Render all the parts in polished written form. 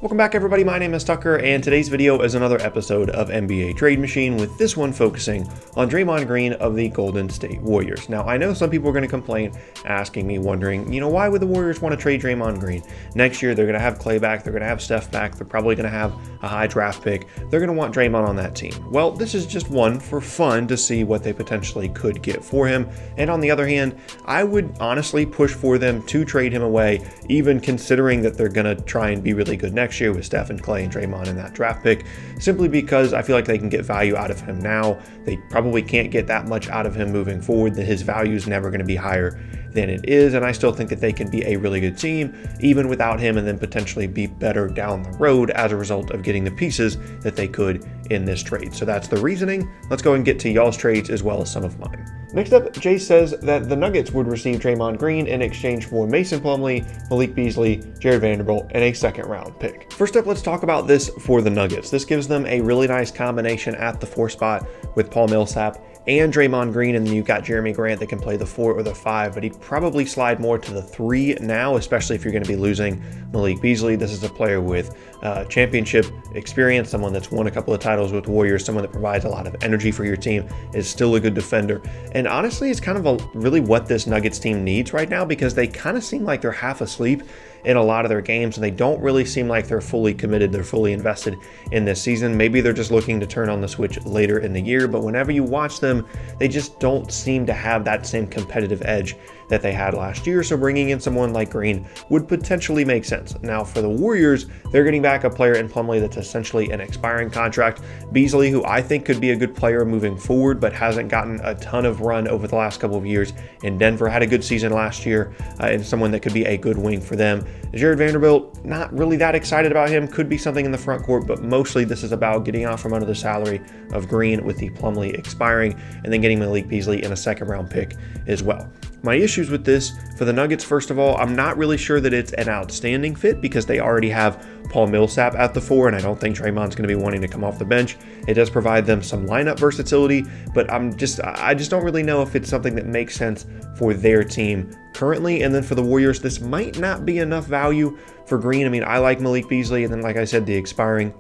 Welcome back everybody, my name is Tucker, and today's video is another episode of NBA Trade Machine, with this one focusing on Draymond Green of the Golden State Warriors. Now, I know some people are going to complain, asking me, wondering, why would the Warriors want to trade Draymond Green? Next year, they're going to have Clay back, they're going to have Steph back, they're probably going to have a high draft pick, they're going to want Draymond on that team. Well, this is just one for fun to see what they potentially could get for him, and on the other hand, I would honestly push for them to trade him away, even considering that they're going to try and be really good next year with Steph and Clay and Draymond in that draft pick, simply because I feel like they can get value out of him now. They probably can't get that much out of him moving forward, that his value is never going to be higher than it is, and I still think that they can be a really good team even without him, and then potentially be better down the road as a result of getting the pieces that they could in this trade. So that's the reasoning. Let's go and get to y'all's trades as well as some of mine. Next up, Jay says that the Nuggets would receive Draymond Green in exchange for Mason Plumlee, Malik Beasley, Jared Vanderbilt, and a second-round pick. First up, let's talk about this for the Nuggets. This gives them a really nice combination at the 4 spot with Paul Millsap and Draymond Green, and then you've got Jeremy Grant that can play the 4 or the 5, but he'd probably slide more to the 3 now, especially if you're going to be losing Malik Beasley. This is a player with championship experience, someone that's won a couple of titles with Warriors, someone that provides a lot of energy for your team, is still a good defender, and honestly, it's kind of really what this Nuggets team needs right now, because they kind of seem like they're half asleep in a lot of their games, and they don't really seem like they're fully committed, they're fully invested in this season. Maybe they're just looking to turn on the switch later in the year, but whenever you watch them, they just don't seem to have that same competitive edge that they had last year, so bringing in someone like Green would potentially make sense. Now for the Warriors, they're getting back a player in Plumlee that's essentially an expiring contract. Beasley, who I think could be a good player moving forward, but hasn't gotten a ton of run over the last couple of years in Denver, had a good season last year, and someone that could be a good wing for them. Jared Vanderbilt, not really that excited about him, could be something in the front court, but mostly this is about getting out from under the salary of Green with the Plumlee expiring, and then getting Malik Beasley in a second-round pick as well. My issues with this for the Nuggets, first of all, I'm not really sure that it's an outstanding fit, because they already have Paul Millsap at the 4, and I don't think Draymond's going to be wanting to come off the bench. It does provide them some lineup versatility, but I just don't really know if it's something that makes sense for their team currently. And then for the Warriors, this might not be enough value for Green. I mean, I like Malik Beasley, and then like I said, the expiring.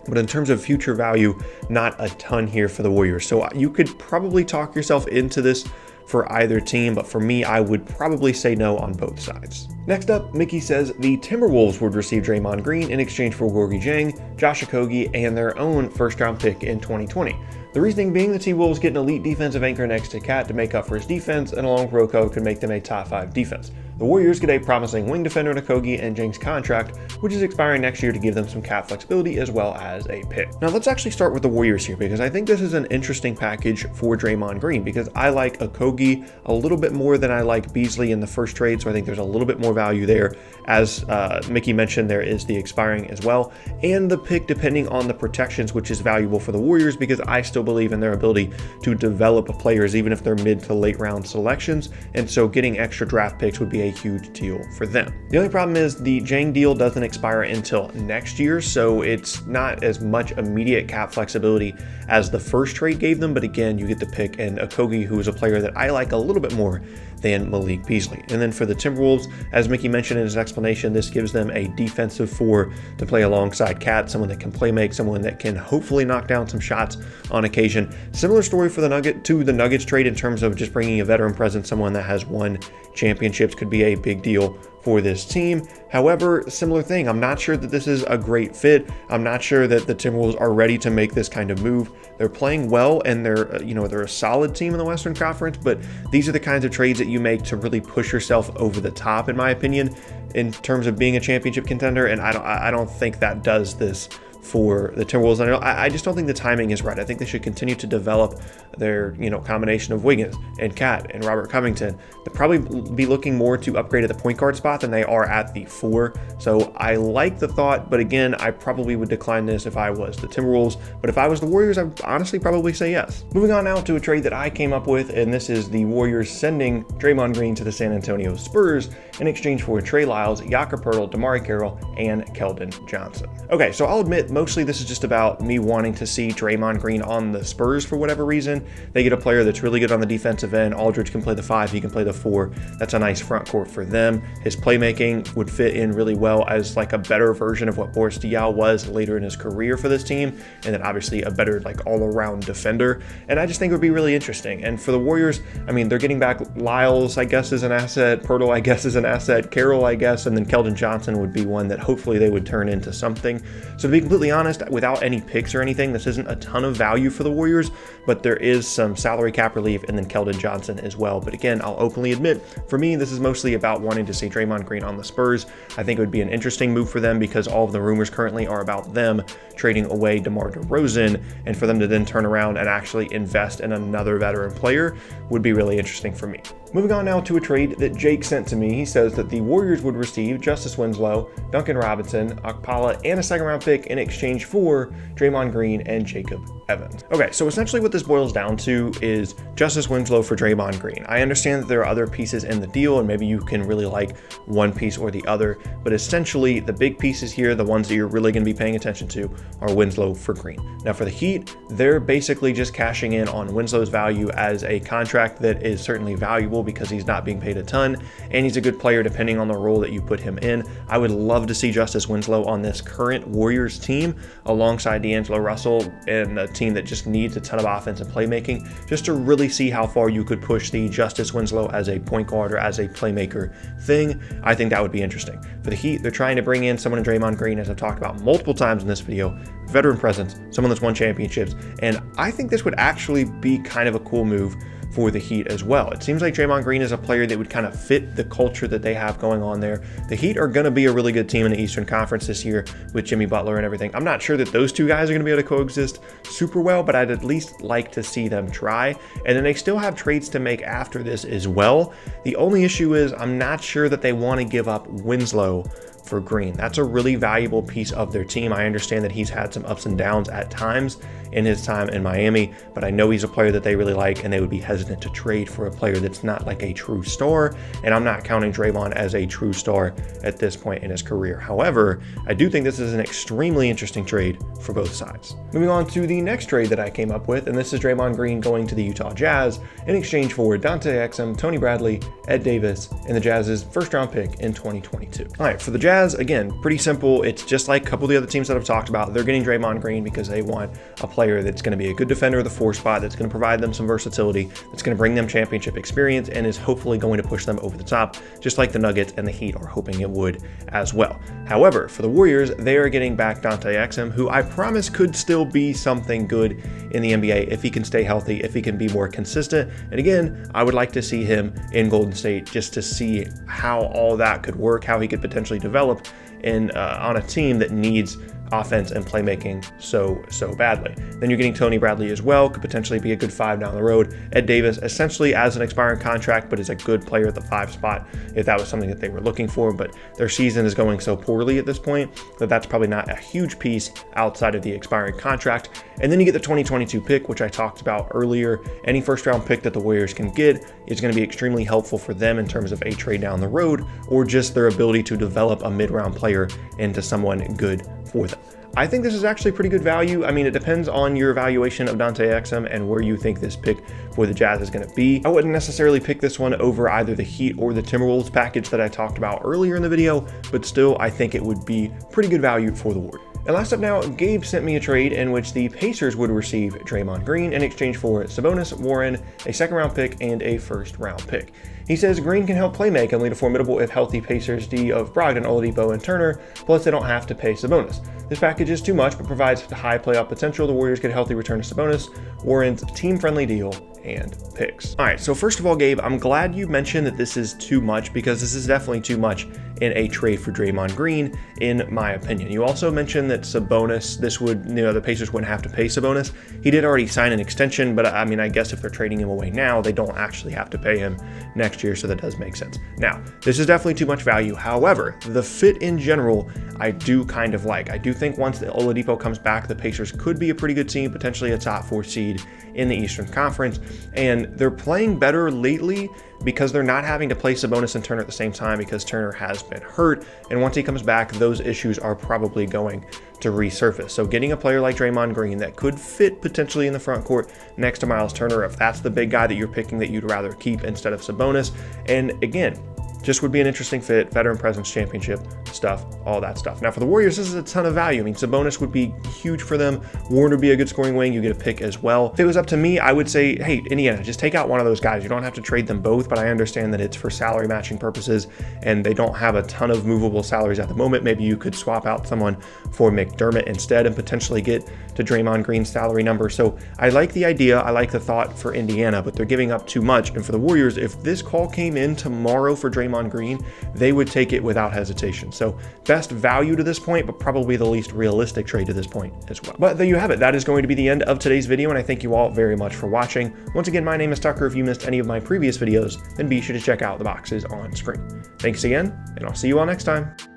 But in terms of future value, not a ton here for the Warriors. So you could probably talk yourself into this for either team, but for me, I would probably say no on both sides. Next up, Mickey says the Timberwolves would receive Draymond Green in exchange for Gorgui Dieng, Josh Okogie, and their own first-round pick in 2020. The reasoning being the T-Wolves get an elite defensive anchor next to Cat to make up for his defense, and along with Rocco could make them a top 5 defense. The Warriors get a promising wing defender in Okogie and Dieng's contract, which is expiring next year, to give them some cap flexibility as well as a pick. Now let's actually start with the Warriors here, because I think this is an interesting package for Draymond Green, because I like Okogie a little bit more than I like Beasley in the first trade, so I think there's a little bit more value there. As Mickey mentioned, there is the expiring as well, and the pick depending on the protections, which is valuable for the Warriors, because I still believe in their ability to develop players even if they're mid to late round selections, and so getting extra draft picks would be a huge deal for them. The only problem is the Dieng deal doesn't expire until next year, so it's not as much immediate cap flexibility as the first trade gave them, but again, you get the pick and Okogie, who is a player that I like a little bit more than Malik Beasley. And then for the Timberwolves, as Mickey mentioned in his explanation, this gives them a defensive 4 to play alongside Cat, someone that can play make, someone that can hopefully knock down some shots on occasion. Similar story for the Nuggets trade in terms of just bringing a veteran presence, someone that has won championships could be a big deal for this team. However, similar thing, I'm not sure that this is a great fit. I'm not sure that the Timberwolves are ready to make this kind of move. They're playing well, and they're a solid team in the Western Conference, but these are the kinds of trades that you make to really push yourself over the top, in my opinion, in terms of being a championship contender, and I don't think that does this for the Timberwolves. I just don't think the timing is right. I think they should continue to develop their combination of Wiggins and Cat and Robert Covington. They'll probably be looking more to upgrade at the point guard spot than they are at the 4. So I like the thought, but again, I probably would decline this if I was the Timberwolves. But if I was the Warriors, I'd honestly probably say yes. Moving on now to a trade that I came up with, and this is the Warriors sending Draymond Green to the San Antonio Spurs in exchange for Trey Lyles, Jakob Poeltl, DeMarre Carroll, and Keldon Johnson. Okay, so I'll admit mostly this is just about me wanting to see Draymond Green on the Spurs for whatever reason. They get a player that's really good on the defensive end. Aldridge can play the 5, he can play the 4. That's a nice front court for them. His playmaking would fit in really well as like a better version of what Boris Diaw was later in his career for this team, and then obviously a better like all-around defender. And I just think it would be really interesting. And for the Warriors, I mean, they're getting back Lyles, I guess, is an asset. Pirtle, I guess, is an asset. Carroll, I guess, and then Keldon Johnson would be one that hopefully they would turn into something. So to be completely honest, without any picks or anything, this isn't a ton of value for the Warriors, but there is some salary cap relief and then Keldon Johnson as well. But again, I'll openly admit, for me, this is mostly about wanting to see Draymond Green on the Spurs. I think it would be an interesting move for them because all of the rumors currently are about them trading away DeMar DeRozan, and for them to then turn around and actually invest in another veteran player would be really interesting for me. Moving on now to a trade that Jake sent to me. He says that the Warriors would receive Justice Winslow, Duncan Robinson, Okpala, and a second-round pick in exchange for Draymond Green and Jacob Evans. Okay, so essentially what this boils down to is Justice Winslow for Draymond Green. I understand that there are other pieces in the deal, and maybe you can really like one piece or the other, but essentially the big pieces here, the ones that you're really going to be paying attention to, are Winslow for Green. Now for the Heat, they're basically just cashing in on Winslow's value as a contract that is certainly valuable because he's not being paid a ton, and he's a good player depending on the role that you put him in. I would love to see Justice Winslow on this current Warriors team alongside D'Angelo Russell and a team that just needs a ton of offense and playmaking, just to really see how far you could push the Justice Winslow as a point guard or as a playmaker thing. I think that would be interesting. For the Heat, they're trying to bring in someone in Draymond Green, as I've talked about multiple times in this video, veteran presence, someone that's won championships, and I think this would actually be kind of a cool move for the Heat as well. It seems like Draymond Green is a player that would kind of fit the culture that they have going on there. The Heat are going to be a really good team in the Eastern Conference this year with Jimmy Butler and everything. I'm not sure that those two guys are going to be able to coexist super well, but I'd at least like to see them try. And then they still have trades to make after this as well. The only issue is I'm not sure that they want to give up Winslow for Green. That's a really valuable piece of their team. I understand that he's had some ups and downs at times in his time in Miami, but I know he's a player that they really like, and they would be hesitant to trade for a player that's not like a true star, and I'm not counting Draymond as a true star at this point in his career. However, I do think this is an extremely interesting trade for both sides. Moving on to the next trade that I came up with, and this is Draymond Green going to the Utah Jazz in exchange for Dante Exum, Tony Bradley, Ed Davis, and the Jazz's first-round pick in 2022. All right, for the Jazz, again, pretty simple. It's just like a couple of the other teams that I've talked about. They're getting Draymond Green because they want a player that's going to be a good defender of the 4 spot, that's going to provide them some versatility, that's going to bring them championship experience, and is hopefully going to push them over the top, just like the Nuggets and the Heat are hoping it would as well. However, for the Warriors, they are getting back Dante Exum, who I promise could still be something good in the NBA if he can stay healthy, if he can be more consistent. And again, I would like to see him in Golden State just to see how all that could work, how he could potentially develop in on a team that needs offense and playmaking so badly. Then you're getting Tony Bradley as well, could potentially be a good 5 down the road. Ed Davis essentially as an expiring contract, but is a good player at the 5 spot if that was something that they were looking for, but their season is going so poorly at this point that that's probably not a huge piece outside of the expiring contract. And then you get the 2022 pick, which I talked about earlier. Any first round pick that the Warriors can get is going to be extremely helpful for them in terms of a trade down the road, or just their ability to develop a mid-round player into someone good for them. I think this is actually pretty good value. I mean, it depends on your evaluation of Dante Exum and where you think this pick for the Jazz is going to be. I wouldn't necessarily pick this one over either the Heat or the Timberwolves package that I talked about earlier in the video, but still, I think it would be pretty good value for the Warriors. And last up now, Gabe sent me a trade in which the Pacers would receive Draymond Green in exchange for Sabonis, Warren, a second-round pick, and a first-round pick. He says Green can help play make and lead a formidable if healthy Pacers D of Brogdon, Oladipo, and Turner, plus they don't have to pay Sabonis. This package is too much but provides high playoff potential. The Warriors get a healthy return to Sabonis, Warren's team-friendly deal, and picks. All right, so first of all, Gabe, I'm glad you mentioned that this is too much, because this is definitely too much in a trade for Draymond Green, in my opinion. You also mentioned that Sabonis, the Pacers wouldn't have to pay Sabonis. He did already sign an extension, but I mean, I guess if they're trading him away now, they don't actually have to pay him next year, so that does make sense. Now, this is definitely too much value. However, the fit in general, I do kind of like. I do think once the Oladipo comes back, the Pacers could be a pretty good team, potentially a top 4 seed in the Eastern Conference, and they're playing better lately because they're not having to play Sabonis and Turner at the same time, because Turner has been hurt, and once he comes back, those issues are probably going to resurface. So getting a player like Draymond Green that could fit potentially in the front court next to Miles Turner, if that's the big guy that you're picking that you'd rather keep instead of Sabonis. And again, just would be an interesting fit, veteran presence, championship stuff, all that stuff. Now for the Warriors, this is a ton of value. I mean, Sabonis would be huge for them. Warren would be a good scoring wing. You get a pick as well. If it was up to me, I would say, hey, Indiana, just take out one of those guys. You don't have to trade them both, but I understand that it's for salary matching purposes and they don't have a ton of movable salaries at the moment. Maybe you could swap out someone for McDermott instead and potentially get to Draymond Green's salary number. So I like the idea. I like the thought for Indiana, but they're giving up too much. And for the Warriors, if this call came in tomorrow for Draymond Green, they would take it without hesitation. So best value to this point, but probably the least realistic trade to this point as well. But there you have it. That is going to be the end of today's video, and I thank you all very much for watching. Once again, my name is Tucker. If you missed any of my previous videos, then be sure to check out the boxes on screen. Thanks again, and I'll see you all next time.